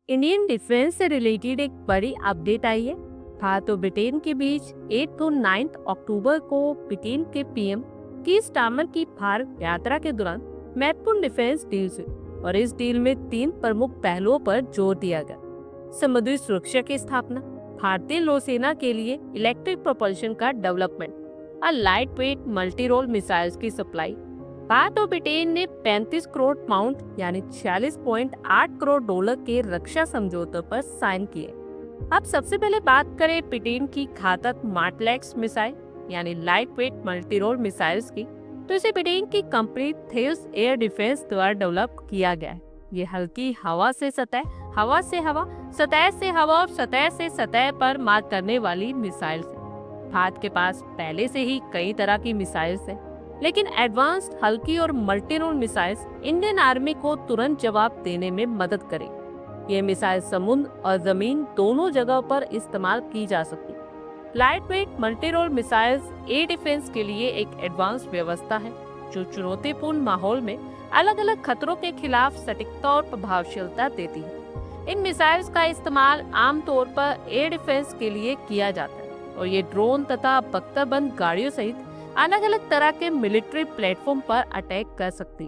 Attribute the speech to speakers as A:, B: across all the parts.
A: Indian defence से related एक बड़ी अपडेट आई है। भारत और ब्रिटेन के बीच 8 और 9 अक्टूबर को ब्रिटेन के पीएम की स्टार्मर की भारत यात्रा के दौरान महत्वपूर्ण डिफेंस डील हुई और इस डील में 3 प्रमुख पहलुओं पर जोर दिया गया। समुद्री सुरक्षा की स्थापना, भारतीय नौसेना के लिए इलेक्ट्रिक प्रोपल्शन का डेवलपमेंट और light weight multi role missiles की सप्लाई। भारत और ब्रिटेन ने 35 करोड़ पाउंड यानी 46.8 करोड़ डॉलर के रक्षा समझौतों पर साइन किए। अब सबसे पहले बात करें ब्रिटेन की घातक मार्टलेक्स मिसाइल यानी light weight multi role missiles की, तो इसे ब्रिटेन की कंपनी थेल्स एयर डिफेंस द्वारा डेवलप किया गया है। ये हल्की हवा से सतह, हवा से हवा, सतह से हवा और सतह से सतह पर मार करने वाली मिसाइल्स है। भारत के पास पहले से ही कई तरह की मिसाइल्स है, लेकिन एडवांस्ड हल्की और multi role missiles Indian Army को तुरंत जवाब देने में मदद करेगी। ये मिसाइल समुद्र और जमीन दोनों जगह पर इस्तेमाल की जा सकती है। Light weight multi role missiles air defence के लिए एक एडवांस व्यवस्था है जो चुनौतीपूर्ण माहौल में अलग अलग खतरों के खिलाफ सटीकता और प्रभावशीलता देती है। इन मिसाइल्स का इस्तेमाल आमतौर पर एयर डिफेंस के लिए किया जाता है और ये ड्रोन तथा बख्तरबंद गाड़ियों सहित अलग अलग तरह के मिलिट्री प्लेटफॉर्म पर अटैक कर सकती।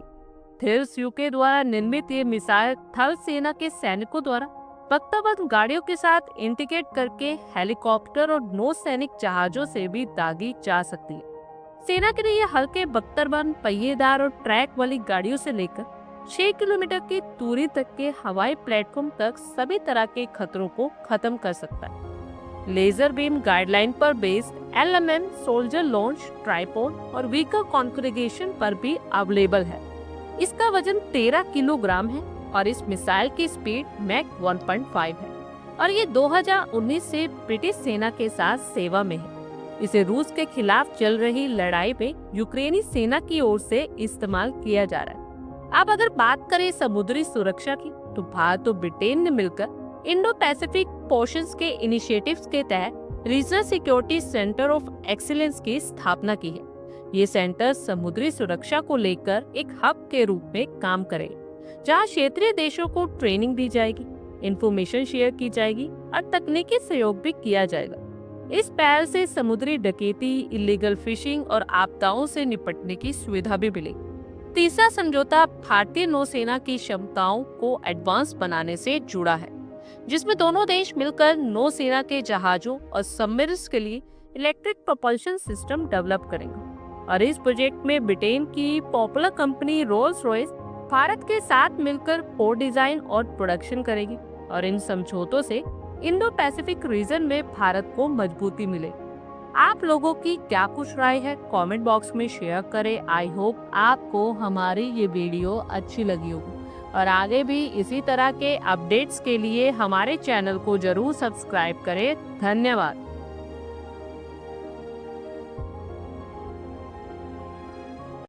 A: थेल्स यूके द्वारा निर्मित ये मिसाइल थल सेना के सैनिकों द्वारा बख्तरबंद गाड़ियों के साथ इंटीग्रेट करके हेलीकॉप्टर और नौसैनिक जहाजों से भी दागी जा सकती है। सेना के लिए हल्के बख्तरबंद पहिएदार और ट्रैक वाली गाड़ियों से लेकर 6 किलोमीटर की दूरी तक के हवाई प्लेटफॉर्म तक सभी तरह के खतरों को खत्म कर सकता है। लेजर बीम गाइडलाइन पर based LMM soldier launch tripod और व्हीकल कॉन्फ़िगरेशन पर भी अवेलेबल है। इसका वजन 13 किलोग्राम है और इस मिसाइल की स्पीड मैक 1.5 है और ये 2019 से ब्रिटिश सेना के साथ सेवा में है। इसे रूस के खिलाफ चल रही लड़ाई में यूक्रेनी सेना की ओर से इस्तेमाल किया जा रहा है। अब अगर बात करें समुद्री सुरक्षा की, तो भारत और ब्रिटेन ने मिलकर इंडो पैसिफिक पोर्शंस के इनिशिएटिव्स के तहत regional security centre of excellence की स्थापना की है। ये सेंटर समुद्री सुरक्षा को लेकर एक हब के रूप में काम करेगा, जहां क्षेत्रीय देशों को ट्रेनिंग दी जाएगी, इंफॉर्मेशन शेयर की जाएगी और तकनीकी सहयोग भी किया जाएगा। इस पहल से समुद्री डकैती, इलीगल फिशिंग और आपदाओं से निपटने की सुविधा भी मिलेगी। तीसरा समझौता भारतीय नौसेना की क्षमताओं को एडवांस बनाने से जुड़ा है, जिसमें दोनों देश मिलकर नौसेना के जहाजों और सबमरीन्स के लिए इलेक्ट्रिक प्रोपल्शन सिस्टम डेवलप करेंगे। और इस प्रोजेक्ट में ब्रिटेन की popular company Rolls Royce Bharat के साथ मिलकर पोर्ट डिजाइन और प्रोडक्शन करेगी और इन समझौतों से इंडो पैसिफिक रीजन में भारत को मजबूती मिलेगी। आप लोगों की क्या कुछ राय है, कमेंट बॉक्स में शेयर करें। आई होप आपको हमारी ये वीडियो अच्छी लगी होगी और आगे भी इसी तरह के अपडेट्स के लिए हमारे चैनल को जरूर सब्सक्राइब करें। धन्यवाद।